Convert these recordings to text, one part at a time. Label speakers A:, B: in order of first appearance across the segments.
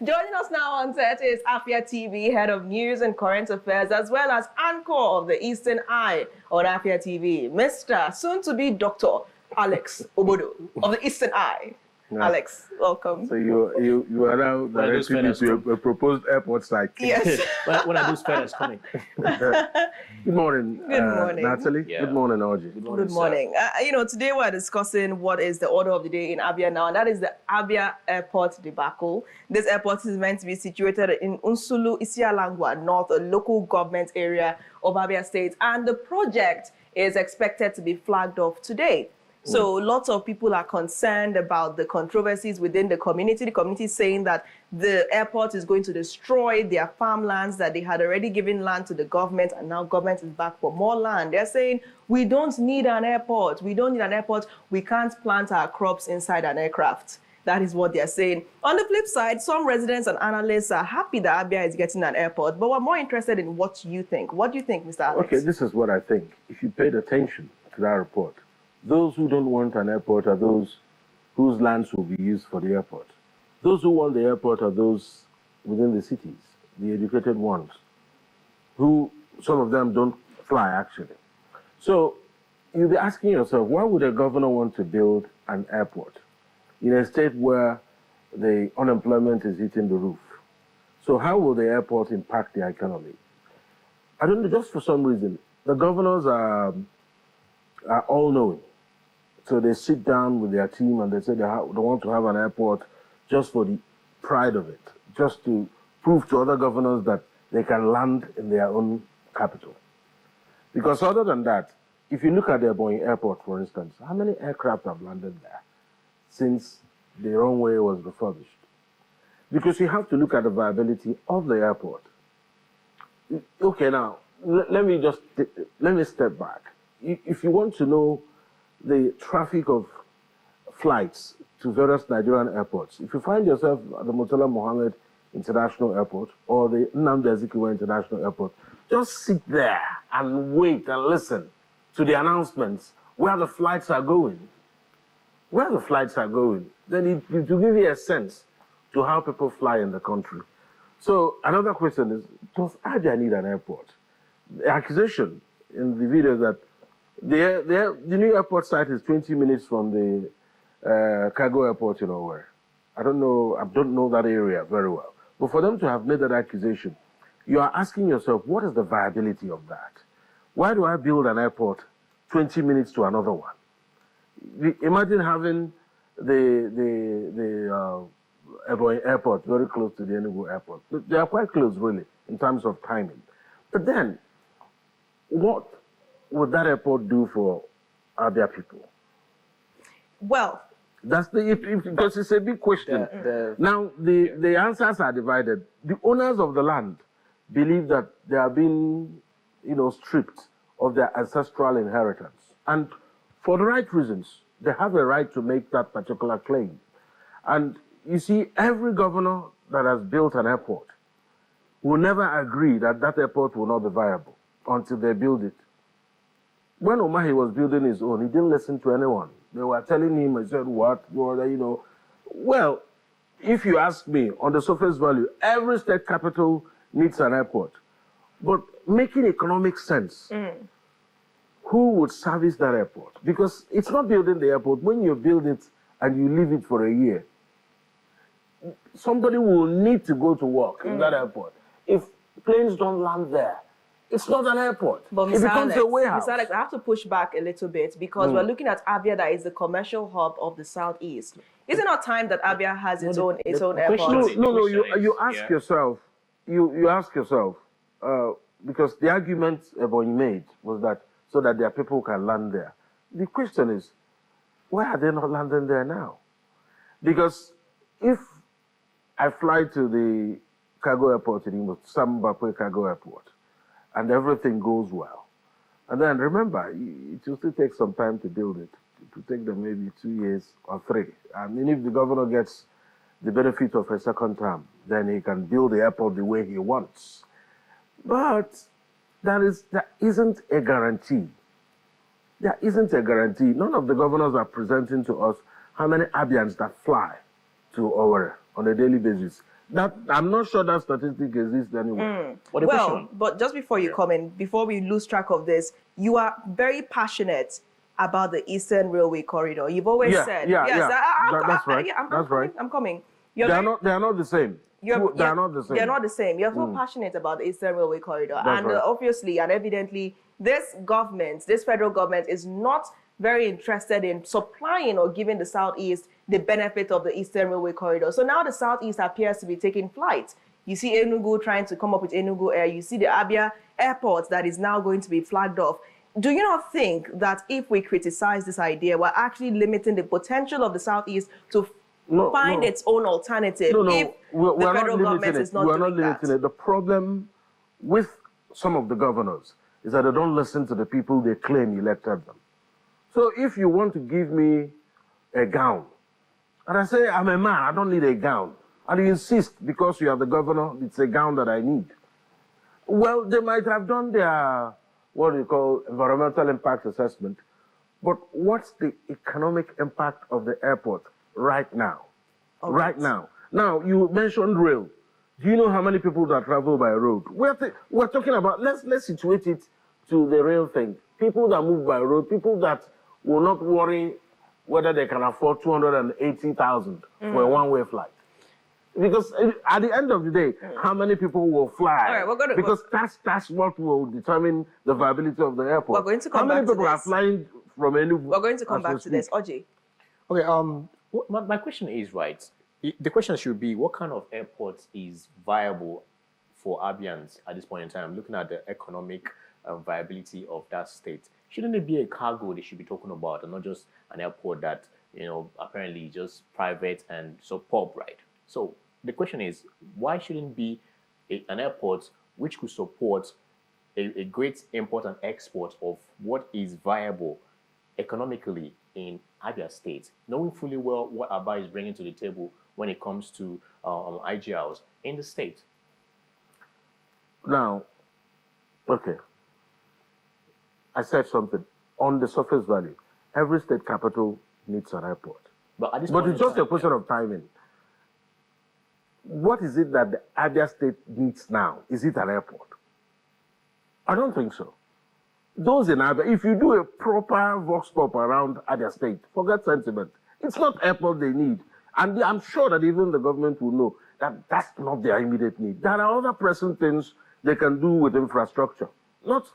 A: Joining us now on set is Afia TV, head of news and current affairs, as well as anchor of the Eastern Eye on Afia TV, Mr. soon-to-be Dr. Alex Ogbodo of the Eastern Eye. Yeah. Alex, welcome.
B: So you are now directing me to a proposed airport site.
A: Yes.
C: when are those feathers coming?
B: Good morning.
A: Good morning,
B: Natalie. Yeah. Good morning, Audrey.
A: Good morning. Today we're discussing what is the order of the day in Abia now, and that is the Abia Airport debacle. This airport is meant to be situated in Unsulu, Isialangwa North, a local government area of Abia State, and the project is expected to be flagged off today. So lots of people are concerned about the controversies within the community. The community is saying that the airport is going to destroy their farmlands, that they had already given land to the government, and now government is back for more land. They're saying, we don't need an airport. We don't need an airport. We can't plant our crops inside an aircraft. That is what they're saying. On the flip side, some residents and analysts are happy that Abia is getting an airport, but we're more interested in what you think. What do you think, Mr. Alex?
B: Okay, this is what I think. If you paid attention to that report, those who don't want an airport are those whose lands will be used for the airport. Those who want the airport are those within the cities, the educated ones, who some of them don't fly actually. So you'll be asking yourself, why would a governor want to build an airport in a state where the unemployment is hitting the roof? So how will the airport impact the economy? I don't know, just for some reason, the governors are all-knowing. So they sit down with their team and they say they want to have an airport just for the pride of it, just to prove to other governors that they can land in their own capital. Because other than that, if you look at the Abia Airport, for instance, how many aircraft have landed there since the runway was refurbished? Because you have to look at the viability of the airport. Okay, now, let me step back. If you want to know the traffic of flights to various Nigerian airports, if you find yourself at the Murtala Mohammed International Airport or the Nnamdi Azikiwe International Airport, just sit there and wait and listen to the announcements where the flights are going. Where the flights are going, then it will give you a sense to how people fly in the country. So another question is, does Abia need an airport? The accusation in the video that the new airport site is 20 minutes from the cargo airport in Owerri. I don't know that area very well. But for them to have made that accusation, you are asking yourself, what is the viability of that? Why do I build an airport 20 minutes to another one? Imagine having the Abia Airport very close to the Enugu Airport. They are quite close, really, in terms of timing. But then, what would that airport do for Abia people?
A: Well,
B: that's because it's a big question. Now, the answers are divided. The owners of the land believe that they are being, stripped of their ancestral inheritance. And for the right reasons, they have a right to make that particular claim. And you see, every governor that has built an airport will never agree that that airport will not be viable until they build it. When Omahi was building his own, he didn't listen to anyone. They were telling him, I said, what? Well, if you ask me, on the surface value, every state capital needs an airport. But making economic sense, who would service that airport? Because it's not building the airport. When you build it and you leave it for a year, somebody will need to go to work in that airport. If planes don't land there, it's not an airport.
A: But
B: it becomes a warehouse.
A: Mr. Alex, I have to push back a little bit because we're looking at Abia, that is the commercial hub of the Southeast. Is it not time that Abia has its own airport?
B: No. You ask yourself. You ask yourself because the argument Ebonyi made was that so that their people can land there. The question is, why are they not landing there now? Because if I fly to the cargo airport in Sambapwe Cargo Airport, and everything goes well. And then remember, it will still take some time to build it. It will take them maybe 2 years or 3. I mean, if the governor gets the benefit of a second term, then he can build the airport the way he wants. But there isn't a guarantee. There isn't a guarantee. None of the governors are presenting to us how many Abians that fly to Owerri on a daily basis. That I'm not sure that statistic exists anywhere.
A: Well, but just before you come in, before we lose track of this, you are very passionate about the Eastern Railway Corridor. You've always said,
B: that's right. That's right.
A: I'm coming.
B: They are not the same. They are not the same.
A: They're not the same. You're so passionate about the Eastern Railway Corridor.
B: That's right.
A: Obviously and evidently, this government, this federal government is not very interested in supplying or giving the Southeast the benefit of the Eastern Railway Corridor. So now the Southeast appears to be taking flight. You see Enugu trying to come up with Enugu Air. You see the Abia Airport that is now going to be flagged off. Do you not think that if we criticize this idea, we're actually limiting the potential of the Southeast to find its own alternative if the federal government is not doing that?
B: The problem with some of the governors is that they don't listen to the people they claim elected them. So if you want to give me a gown, and I say, I'm a man, I don't need a gown, and you insist because you are the governor, it's a gown that I need. Well, they might have done their, what you call, environmental impact assessment, but what's the economic impact of the airport right now? Okay. Right now. Now, you mentioned rail. Do you know how many people that travel by road? We're talking about, let's situate it to the rail thing. People that move by road, people that will not worry whether they can afford 280,000 for a one-way flight. Because at the end of the day, how many people will fly?
A: All right,
B: because that's what will determine the viability of the airport.
A: We're going to come
B: how many
A: back to
B: people are
A: this.
B: flying from Enugu?
A: We're going to come back to this. Oji.
C: Okay, my question is, right, the question should be, what kind of airport is viable for Abians at this point in time, looking at the economic viability of that state? Shouldn't it be a cargo they should be talking about, and not just an airport that, you know, apparently just private and so pop, right? So the question is, why shouldn't it be an airport which could support a great import and export of what is viable economically in Abia State, knowing fully well what Abia is bringing to the table when it comes to IGLs in the state?
B: Now, okay, I said something. On the surface value, every state capital needs an airport. But it's just a question of timing. What is it that the Abia State needs now? Is it an airport? I don't think so. Those in Abia, if you do a proper vox pop around Abia State, forget sentiment. It's not airport they need. And I'm sure that even the government will know that that's not their immediate need. There are other pressing things they can do with infrastructure. Not,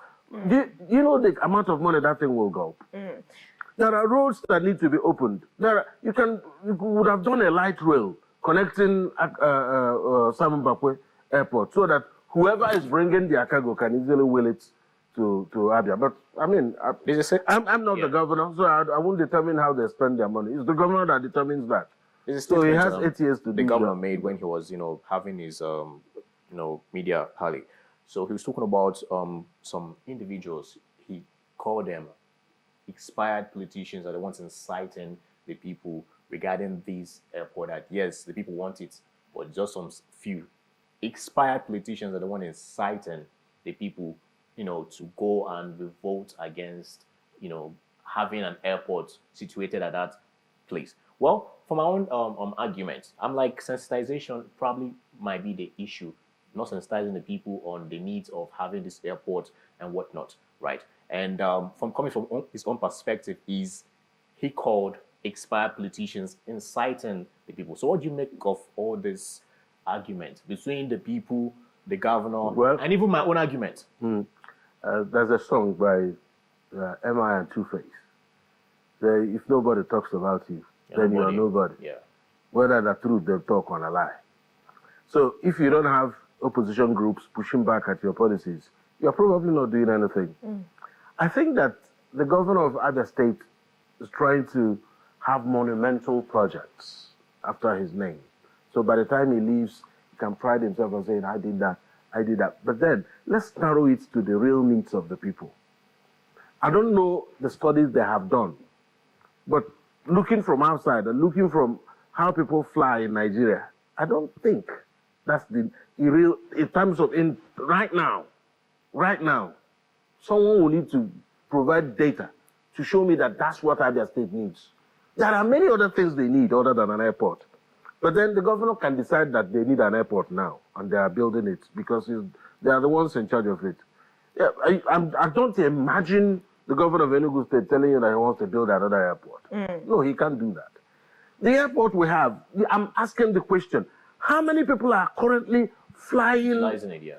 B: you know the amount of money that thing will go. There are roads that need to be opened. You would have done a light rail connecting Simon Bakwe Airport so that whoever is bringing their cargo can easily wheel it to Abia. But I mean, I'm not the governor, so I won't determine how they spend their money. It's the governor that determines that. So he has 8 years to do
C: the governor made when he was, having his, media rally. So he was talking about some individuals. He called them expired politicians that are the ones inciting the people regarding this airport. That yes, the people want it, but just some few expired politicians are the ones inciting the people, to go and revolt against, having an airport situated at that place. Well, for my own argument, I'm like, sensitization probably might be the issue, not sensitizing the people on the needs of having this airport and whatnot, right? And coming from his own perspective, he called expired politicians inciting the people. So what do you make of all this argument between the people, the governor, and even my own argument?
B: There's a song by M.I. and Two-Face. If nobody talks about you, then you are nobody. Yeah. Whether the truth they talk or a lie. So if you don't have opposition groups pushing back at your policies, you're probably not doing anything. I think that the governor of Abia State is trying to have monumental projects after his name. So by the time he leaves, he can pride himself on saying, I did that, I did that. But then let's narrow it to the real needs of the people. I don't know the studies they have done, but looking from outside and looking from how people fly in Nigeria, I don't think that's the real, in terms of, right now, someone will need to provide data to show me that that's what Abia State needs. There are many other things they need other than an airport. But then the governor can decide that they need an airport now, and they are building it because they are the ones in charge of it. Yeah, I don't imagine the governor of Enugu State telling you that he wants to build another airport. No, he can't do that. The airport we have, I'm asking the question, how many people are currently flying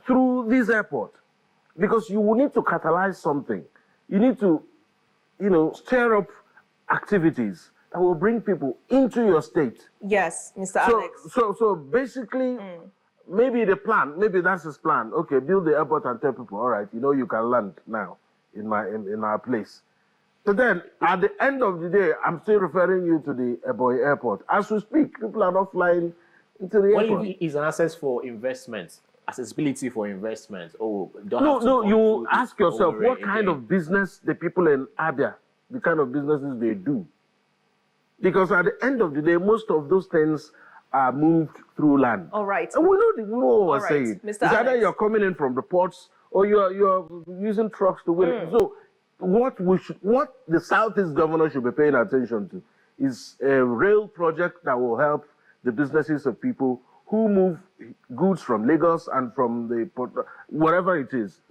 B: through this airport? Because you will need to catalyze something. You need to, stir up activities that will bring people into your state.
A: Yes, Mr. Alex.
B: So basically, maybe the plan, maybe that's his plan. Okay, build the airport and tell people, all right, you can land now in our place. So then, at the end of the day, I'm still referring you to the Abia Airport. As we speak, people are not flying into the airport.
C: What if it's an access for investment, accessibility for investment?
B: No, you ask yourself, what kind of business the people in Abia, the kind of businesses they do? Because at the end of the day, most of those things are moved through land.
A: All right.
B: And we know what we're saying.
A: Mr.
B: It's either you're coming in from the ports or you're using trucks to win it. So what the Southeast governor should be paying attention to is a rail project that will help the businesses of people who move goods from Lagos and from the port, whatever it is.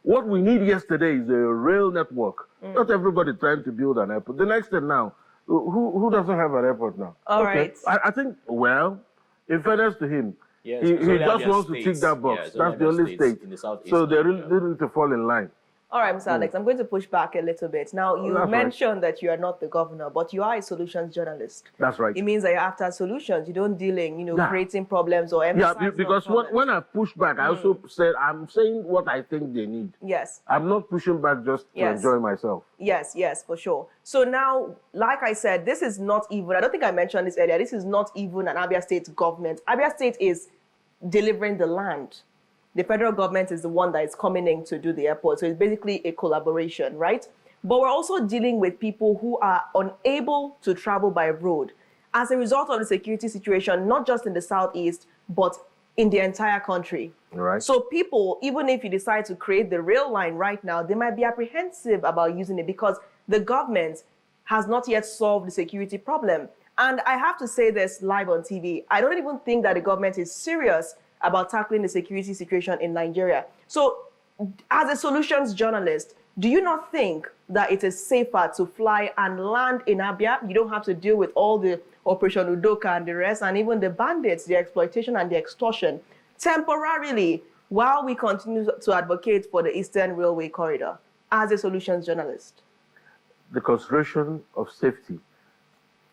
B: What we need yesterday is a rail network. Not everybody trying to build an airport. The next thing now, who doesn't have an airport now?
A: All right.
B: I think, well, in fairness to him,
C: yes,
B: he just wants to tick that box. That's the only state.
C: In the Southeast,
B: so they really need to fall in line.
A: All right, Mr. Alex, I'm going to push back a little bit. Now, you mentioned that you are not the governor, but you are a solutions journalist.
B: That's right.
A: It means that you're after solutions. You don't deal in, creating problems or emphasizing.
B: Yeah, because when I push back, I also said, I'm saying what I think they need.
A: Yes.
B: I'm not pushing back just to enjoy myself.
A: Yes, for sure. So now, like I said, this is not even, I don't think I mentioned this earlier, this is not even an Abia State government. Abia State is delivering the land. The federal government is the one that is coming in to do the airport. So it's basically a collaboration, right? But we're also dealing with people who are unable to travel by road as a result of the security situation, not just in the Southeast, but in the entire country.
B: Right.
A: So people, even if you decide to create the rail line right now, they might be apprehensive about using it because the government has not yet solved the security problem. And I have to say this live on TV, I don't even think that the government is serious about tackling the security situation in Nigeria. So as a solutions journalist, do you not think that it is safer to fly and land in Abia? You don't have to deal with all the Operation Udoka and the rest, and even the bandits, the exploitation and the extortion, temporarily, while we continue to advocate for the Eastern Railway Corridor as a solutions journalist?
B: The consideration of safety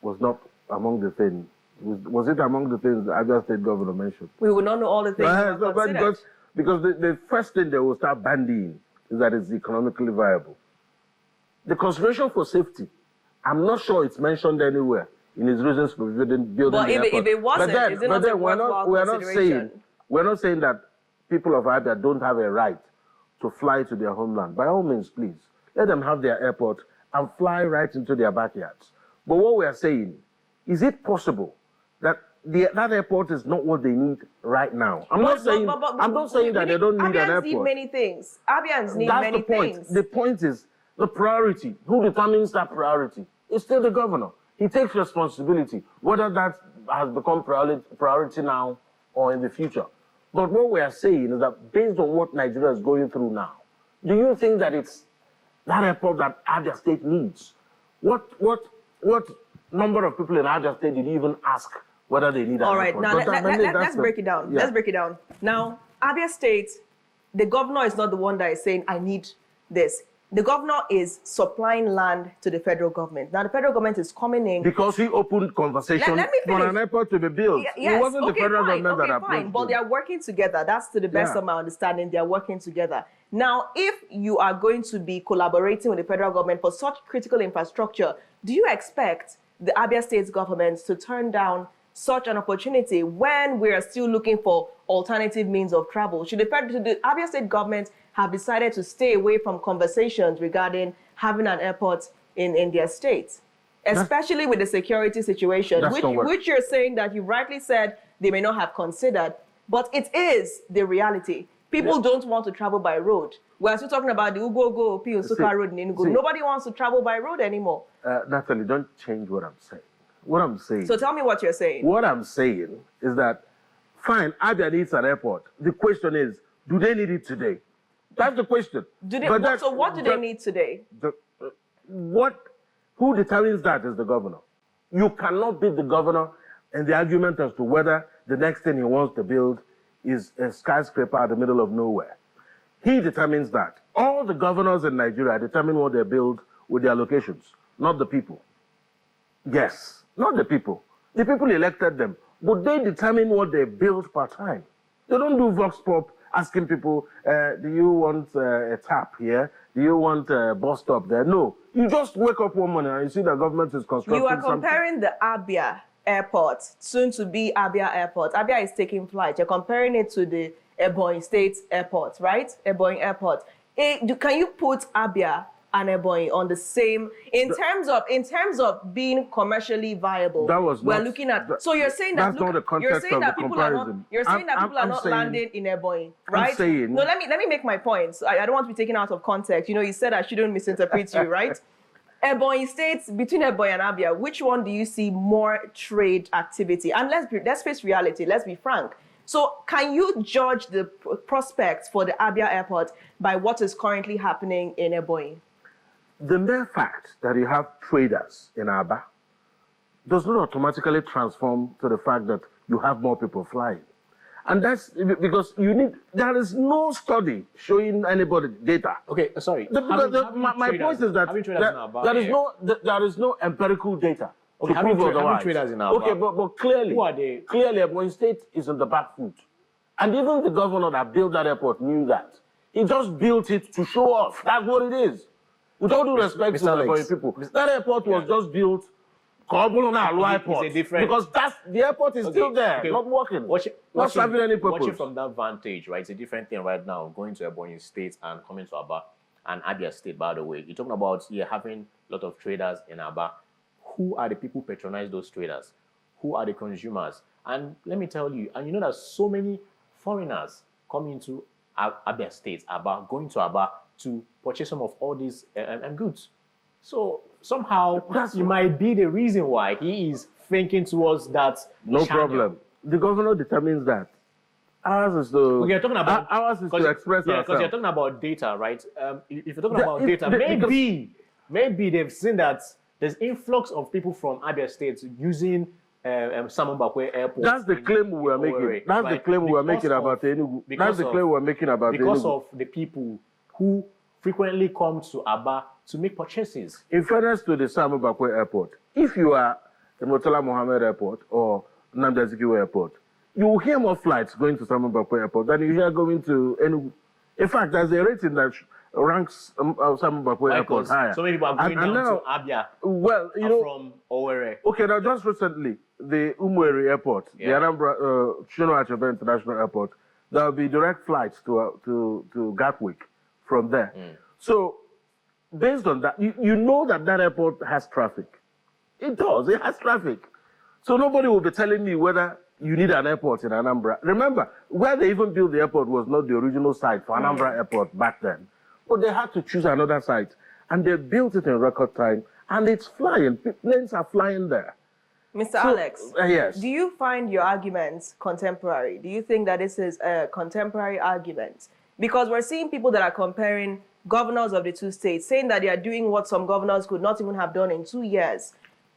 B: was not among the things. Was it among the things the Abia State governor mentioned?
A: We will not know all the things
B: because the first thing they will start bandying is that it's economically viable. The consideration for safety, I'm not sure it's mentioned anywhere in his reasons for building the airport.
A: If it wasn't, is it not a worthwhile consideration?
B: We're not saying that people of Abia don't have a right to fly to their homeland. By all means, please, let them have their airport and fly right into their backyards. But what we are saying, is it possible that that airport is not what they need right now? I'm not saying that they don't need an airport.
A: Abians need many things. Abians need many things.
B: The point is the priority. Who determines that priority? It's still the governor. He takes responsibility, whether that has become priority now or in the future. But what we are saying is that based on what Nigeria is going through now, do you think that it's that airport that Abia State needs? What number of people in Abia State did you even ask whether they need an
A: All right,
B: airport?
A: now let's break it down.
B: Yeah.
A: Let's break it down. Now, Abia State, the governor is not the one that is saying, I need this. The governor is supplying land to the federal government. Now, the federal government is coming in.
B: Because he opened conversation for an airport to be built.
A: Yes,
B: it wasn't the federal government that approved
A: But they are working together. That's to the best of my understanding. They are working together. Now, if you are going to be collaborating with the federal government for such critical infrastructure, do you expect the Abia State government to turn down such an opportunity when we are still looking for alternative means of travel? Should the Abia State government have decided to stay away from conversations regarding having an airport in their state, especially with the security situation, which you're saying that you rightly said they may not have considered, but it is the reality. People don't want to travel by road. We're still talking about the Ugogo Opi Road in Enugu. Nobody wants to travel by road anymore.
B: Natalie, don't change what I'm saying. What I'm saying.
A: So tell me what you're saying.
B: What I'm saying is that, fine, Abia needs an airport. The question is, do they need it today? That's the question.
A: Do they? So what do they need today?
B: Who determines that is the governor. You cannot beat the governor in the argument as to whether the next thing he wants to build is a skyscraper at the middle of nowhere. He determines that. All the governors in Nigeria determine what they build with their locations, not the people. Yes, not the people. The people elected them, but they determine what they build per time. They don't do vox pop asking people, do you want a tap here? Do you want a bus stop there? No. You just wake up one morning and you see the government is constructing
A: You are comparing the Abia Airport, soon to be Abia Airport. Abia is taking flight. You're comparing it to the Ebonyi State Airport, right? Ebonyi Airport. Can you put Abia and Ebonyi on the same in terms of being commercially viable?
B: That was
A: we're looking at. So you're saying that
B: that's not the context of the comparison.
A: You're saying that people are not landing in Ebonyi, right?
B: I'm saying,
A: no, let me make my point. I don't want to be taken out of context. You know, you said I shouldn't misinterpret you, right? Ebonyi states, between Ebonyi and Abia, which one do you see more trade activity? And let's face reality. Let's be frank. So can you judge the prospects for the Abia Airport by what is currently happening in Ebonyi?
B: The mere fact that you have traders in Aba does not automatically transform to the fact that you have more people flying. And that's because there is no study showing anybody data.
C: Okay, sorry.
B: My point is that there is no empirical data to prove otherwise.
C: Traders in Aba.
B: Okay, but clearly,
C: who are they?
B: Clearly, Ebonyi State is on the back foot. And even the governor that built that airport knew that. He just built it to show off. That's what it is. With all due respect to the Ebonyi people, that airport was just built
C: It's a different,
B: because the airport is still there, not working, not serving any purpose.
C: Watching from that vantage, right? It's a different thing right now, going to Ebonyi State and coming to Aba and Abia State, by the way. You're talking about having a lot of traders in Aba. Who are the people who patronize those traders? Who are the consumers? And let me tell you, and you know that so many foreigners come into Abia State, Aba, going to Aba to purchase some of all these goods. So somehow you might be the reason why he is thinking towards that.
B: No problem. The governor determines that. Ours is to express ourselves.
C: Because you're talking about data, right? If you're talking about data, maybe they've seen that there's influx of people from Abia State using Simon Bakwe Airport.
B: That's the claim we are making. That's the claim we are making about Enugu. That's the claim we are making about Enugu.
C: Because of the people who frequently come to Aba to make purchases.
B: In fairness to the Simon Bakwe Airport, if you are the Murtala Mohammed Airport or Nnamdi Azikiwe Airport, you will hear more flights going to Simon Bakwe Airport than you hear going to Enugu. In fact, there's a rating that ranks Simon Bakwe Airport higher.
C: So many people are going down to Abia from Owerri.
B: Okay, now just recently, the Umueri Airport, the Anambra Chinua Achebe International Airport, there will be direct flights to Gatwick from there. So, based on that, you know that airport has traffic. It does, it has traffic. So nobody will be telling me whether you need an airport in Anambra. Remember, where they even built the airport was not the original site for Anambra Airport back then. But they had to choose another site. And they built it in record time, and it's flying. Planes are flying there.
A: Mr. Alex,
B: yes.
A: Do you find your arguments contemporary? Do you think that this is a contemporary argument? Because we're seeing people that are comparing governors of the two states, saying that they are doing what some governors could not even have done in 2 years.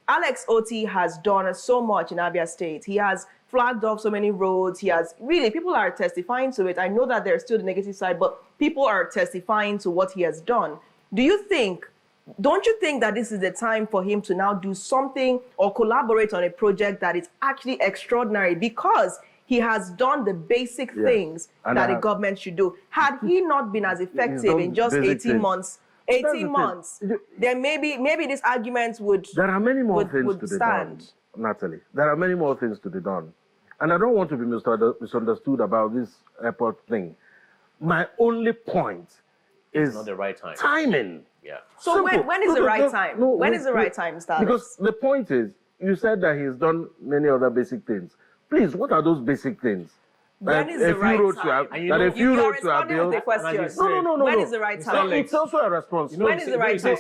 A: Alex Oti has done so much in Abia State. He has flagged off so many roads. People are testifying to it. I know that there's still the negative side, but people are testifying to what he has done. Don't you think that this is the time for him to now do something or collaborate on a project that is actually extraordinary, because he has done the basic things that a government should do? Had he not been as effective in just 18 months, then maybe this argument would stand.
B: There are many more things to be done, Natalie. There are many more things to be done. And I don't want to be misunderstood about this airport thing. My only point is
C: not the right time.
B: Timing.
C: Yeah.
A: So when is the right time? When is the right time, Mr. Alex?
B: Because the point is, you said that he's done many other basic things. Please, what are those basic things?
A: When is the right time?
B: A few roads to have built.
A: No. When is the right time?
B: It's also a response.
A: When is the right time?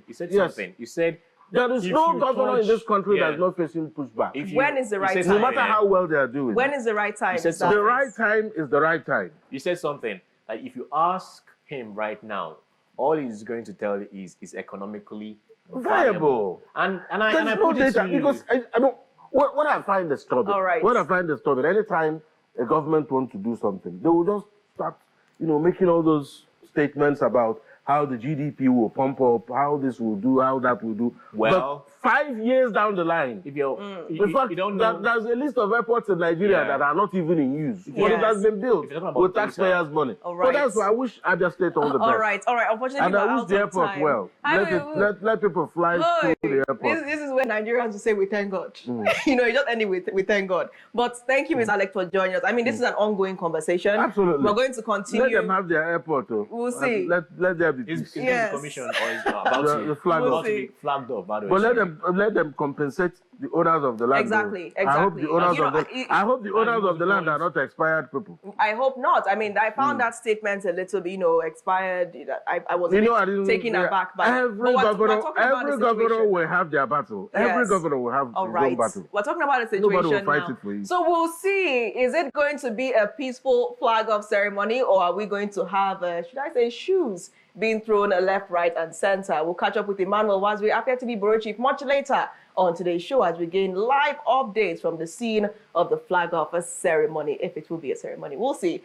C: You said something. You said
B: There is
C: If
B: no
C: you
B: governor in
C: touch-
B: this country
C: yeah.
B: that's not facing pushback.
C: If you-
A: When is the
C: you
A: right
C: said
A: time?
B: No
C: something,
B: matter how well they are doing.
A: When is the right time?
C: said
A: to start
B: The
C: something.
B: right
A: this?
B: time is the right time.
C: You said something like if you ask him right now, all he's going to tell you is economically
B: Viable.
C: And I
B: There's no
C: put it
B: data
C: to you.
B: because I mean, what I find disturbing.
A: All right.
B: What I find disturbing. Anytime a government wants to do something, they will just start, making all those statements about how the GDP will pump up, how this will do, how that will do.
C: Well-
B: but 5 years down the line,
C: if you're,
B: in fact,
C: you don't know.
B: there's a list of airports in Nigeria
C: Yeah.
B: that are not even in use. But
A: Yes.
B: it has been built
C: If you're talking about
B: with
C: data.
B: taxpayers' money.
A: All
B: So
A: right.
B: that's why I wish Abia State all the best.
A: All right. Unfortunately,
B: And
A: we're
B: I wish
A: out
B: the
A: of
B: airport
A: time.
B: well. Let people fly
A: Hey,
B: through the airport.
A: this is where Nigerians will say we thank God. You just end it with we thank God. But thank you, Ms. Alex, for joining us. I mean, this is an ongoing conversation.
B: Absolutely.
A: We're going to continue.
B: Let them have their airport. Though.
A: We'll see.
B: Let there be
C: Is
B: peace.
C: this
A: Yes.
C: the commission or is about to,
B: The flag
C: about
A: off.
C: to be flagged off, by the way?
B: But let them compensate the owners of the land.
A: Exactly,
B: though. I hope the
A: exactly.
B: owners
A: You
B: of
A: know,
B: the I hope the owners of the land are not expired people.
A: I hope not. I mean, I found that statement a little bit, expired. I was a bit
B: I didn't
A: taken aback by
B: every
A: but we're
B: governor.
A: talking about
B: Every
A: the
B: governor
A: situation.
B: will have their battle. Every
A: Yes.
B: governor will have
A: All
B: his
A: right.
B: own battle.
A: We're talking about a situation
B: Nobody will fight
A: now.
B: it for you.
A: So we'll see. Is it going to be a peaceful flag off ceremony, or are we going to have, should I say, shoes being thrown left, right, and center? We'll catch up with Emmanuel Waziri, Afia TV Bureau Chief, much later on today's show as we gain live updates from the scene of the flag off ceremony, if it will be a ceremony. We'll see.